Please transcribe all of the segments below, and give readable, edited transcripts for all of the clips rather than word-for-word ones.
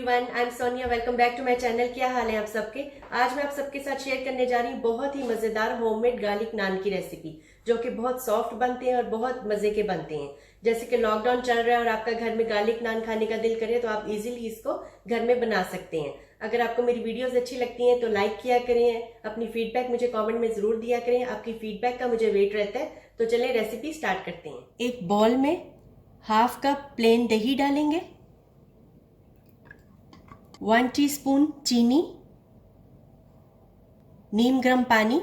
Everyone, I am Sonia. Welcome back to my channel. क्या हाल है आप सबके। आज मैं आप सबके साथ शेयर करने जा रही हूँ बहुत ही मजेदार होममेड गार्लिक नान की रेसिपी, जो कि बहुत सॉफ्ट बनते हैं और बहुत मजे के बनते हैं। जैसे कि लॉकडाउन चल रहा है और आपका घर में गार्लिक नान खाने का दिल करे तो आप इजीली इसको घर में बना सकते हैं। अगर आपको मेरी वीडियोस अच्छी लगती हैं तो लाइक किया करें, अपनी फीडबैक मुझे कमेंट में जरूर दिया करें। आपकी फीडबैक का मुझे वेट रहता है। तो चलिए रेसिपी स्टार्ट करते हैं। एक बॉल में हाफ कप प्लेन दही डालेंगे, 1 टीस्पून चीनी, नीम गर्म पानी।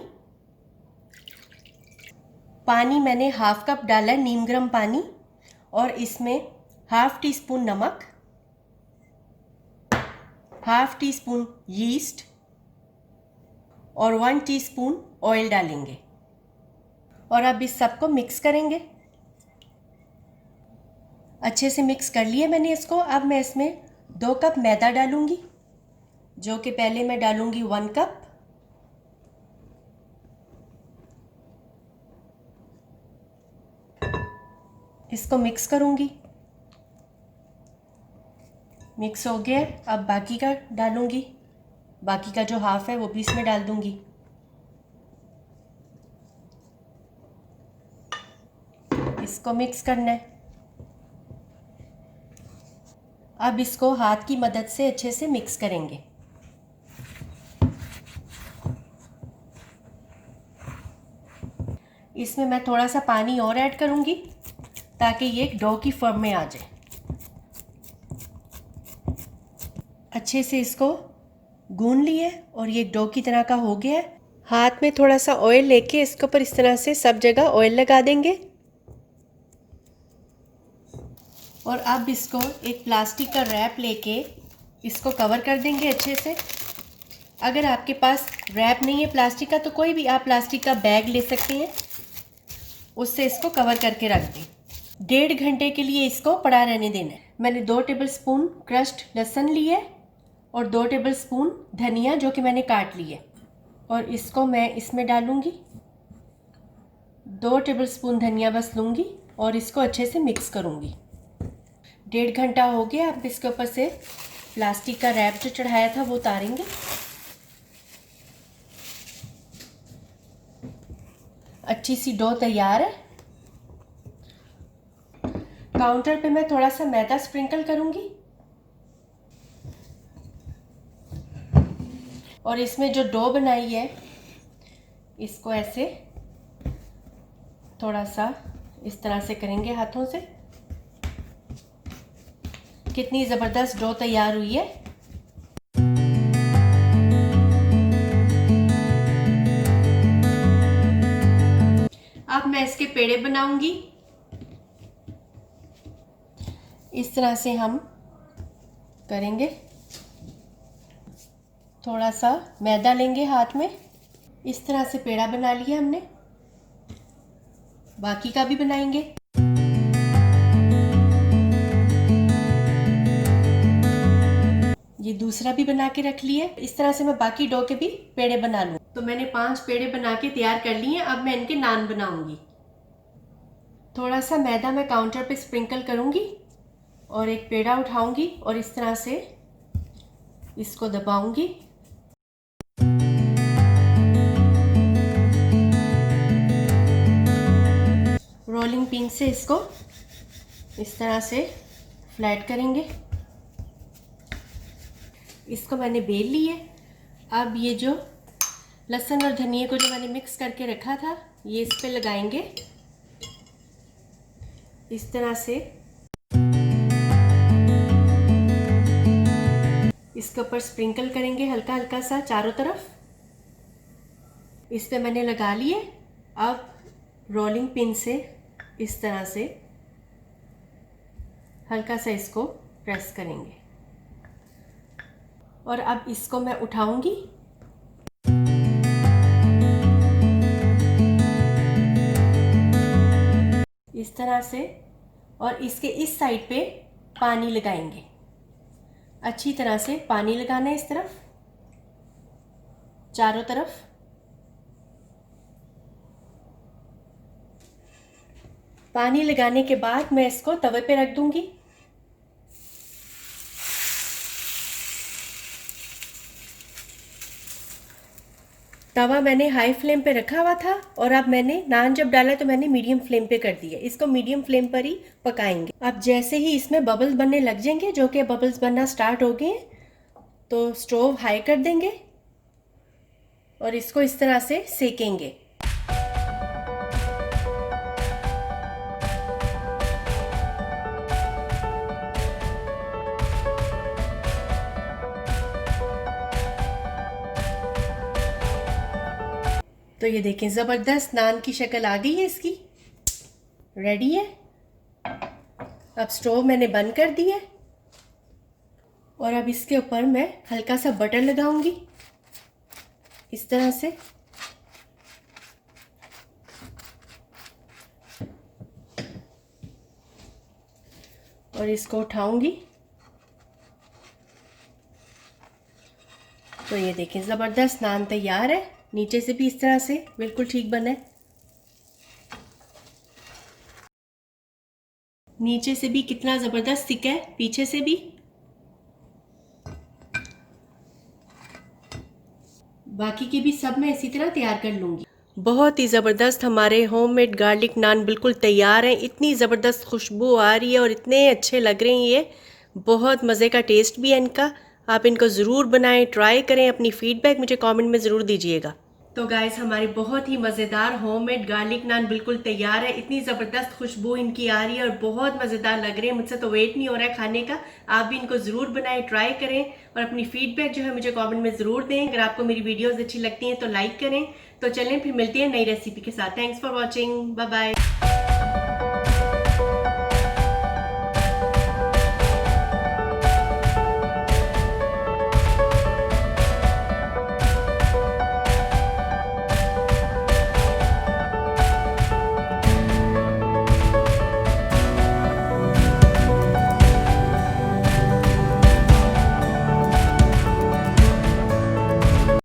पानी मैंने हाफ कप डाला है, नीम गर्म पानी, और इसमें हाफ टी स्पून नमक, हाफ टी स्पून यीस्ट और 1 टीस्पून ऑयल डालेंगे। और अब इस सबको मिक्स करेंगे। अच्छे से मिक्स कर लिए मैंने इसको। अब मैं इसमें 2 कप मैदा डालूंगी, जो कि पहले मैं डालूंगी 1 कप। इसको मिक्स करूंगी। मिक्स हो गया। अब बाकी का डालूंगी, बाकी का जो हाफ है वो भी इसमें डाल दूंगी। इसको मिक्स करना है। अब इसको हाथ की मदद से अच्छे से मिक्स करेंगे। इसमें मैं थोड़ा सा पानी और ऐड करूंगी ताकि ये एक डो की फॉर्म में आ जाए। अच्छे से इसको गूंद लिए और ये डो की तरह का हो गया है। हाथ में थोड़ा सा ऑयल लेके इसके ऊपर इस तरह से सब जगह ऑयल लगा देंगे। और अब इसको एक प्लास्टिक का रैप लेके इसको कवर कर देंगे अच्छे से। अगर आपके पास रैप नहीं है प्लास्टिक का तो कोई भी आप प्लास्टिक का बैग ले सकते हैं, उससे इसको कवर करके रख दें। 1.5 घंटे के लिए इसको पड़ा रहने देना है। मैंने 2 टेबलस्पून क्रश्ड लहसुन लिए और 2 टेबलस्पून धनिया, जो कि मैंने काट लिए, और इसको मैं इसमें डालूंगी। 2 टेबलस्पून धनिया बस लूँगी और इसको अच्छे से मिक्स करूँगी। 1.5 घंटा हो गया। अब इसके ऊपर से प्लास्टिक का रैप जो चढ़ाया था वो उतारेंगे। अच्छी सी डो तैयार है। काउंटर पे मैं थोड़ा सा मैदा स्प्रिंकल करूँगी और इसमें जो डो बनाई है इसको ऐसे थोड़ा सा इस तरह से करेंगे हाथों से। कितनी ज़बरदस्त डो तैयार हुई है। अब मैं इसके पेड़े बनाऊंगी। इस तरह से हम करेंगे। थोड़ा सा मैदा लेंगे हाथ में, इस तरह से पेड़ा बना लिया हमने। बाकी का भी बनाएंगे। ये दूसरा भी बना के रख लिए। इस तरह से मैं बाकी डो के भी पेड़े बना लूँ। तो मैंने 5 पेड़े बना के तैयार कर लिए। अब मैं इनके नान बनाऊंगी। थोड़ा सा मैदा मैं काउंटर पे स्प्रिंकल करूंगी और एक पेड़ा उठाऊंगी और इस तरह से इसको दबाऊंगी। रोलिंग पिन से इसको इस तरह से फ्लैट करेंगे। इसको मैंने बेल लिए। अब ये जो लहसुन और धनिया को जो मैंने मिक्स करके रखा था ये इस पे लगाएंगे इस तरह से। इसके ऊपर स्प्रिंकल करेंगे हल्का हल्का सा चारों तरफ। इस पे मैंने लगा लिए। अब रोलिंग पिन से इस तरह से हल्का सा इसको प्रेस करेंगे और अब इसको मैं उठाऊंगी। इस तरह से, और इसके इस साइड पे पानी लगाएंगे। अच्छी तरह से पानी लगाना है इस तरफ चारों तरफ। पानी लगाने के बाद मैं इसको तवे पे रख दूंगी। तवा मैंने हाई फ्लेम पे रखा हुआ था और अब मैंने नान जब डाला तो मैंने मीडियम फ्लेम पे कर दिया। इसको मीडियम फ्लेम पर ही पकाएंगे। अब जैसे ही इसमें बबल्स बनने लग जाएंगे, जो कि बबल्स बनना स्टार्ट हो गए, तो स्टोव हाई कर देंगे और इसको इस तरह से सेकेंगे। तो ये देखें, ज़बरदस्त नान की शक्ल आ गई है इसकी, रेडी है। अब स्टोव मैंने बंद कर दिया और अब इसके ऊपर मैं हल्का सा बटर लगाऊंगी इस तरह से। और इसको उठाऊंगी तो ये देखें, ज़बरदस्त नान तैयार है। नीचे से भी इस तरह से बिल्कुल ठीक बना है, नीचे से भी कितना ज़बरदस्त थिक है, पीछे से भी। बाकी के भी सब मैं इसी तरह तैयार कर लूँगी। बहुत ही ज़बरदस्त हमारे होममेड गार्लिक नान बिल्कुल तैयार हैं। इतनी ज़बरदस्त खुशबू आ रही है और इतने अच्छे लग रहे हैं, ये बहुत मज़े का टेस्ट भी है इनका। आप इनको ज़रूर बनाएं, ट्राई करें, अपनी फ़ीडबैक मुझे कमेंट में ज़रूर दीजिएगा। तो गाइस, हमारी बहुत ही मज़ेदार होममेड गार्लिक नान बिल्कुल तैयार है। इतनी ज़बरदस्त खुशबू इनकी आ रही है और बहुत मज़ेदार लग रहे हैं। मुझसे तो वेट नहीं हो रहा है खाने का। आप भी इनको ज़रूर बनाएं, ट्राई करें और अपनी फ़ीडबैक जो है मुझे कमेंट में ज़रूर दें। अगर आपको मेरी वीडियोज़ अच्छी लगती हैं तो लाइक करें। तो चलें, फिर मिलते हैं नई रेसिपी के साथ। Thanks for watching, bye bye.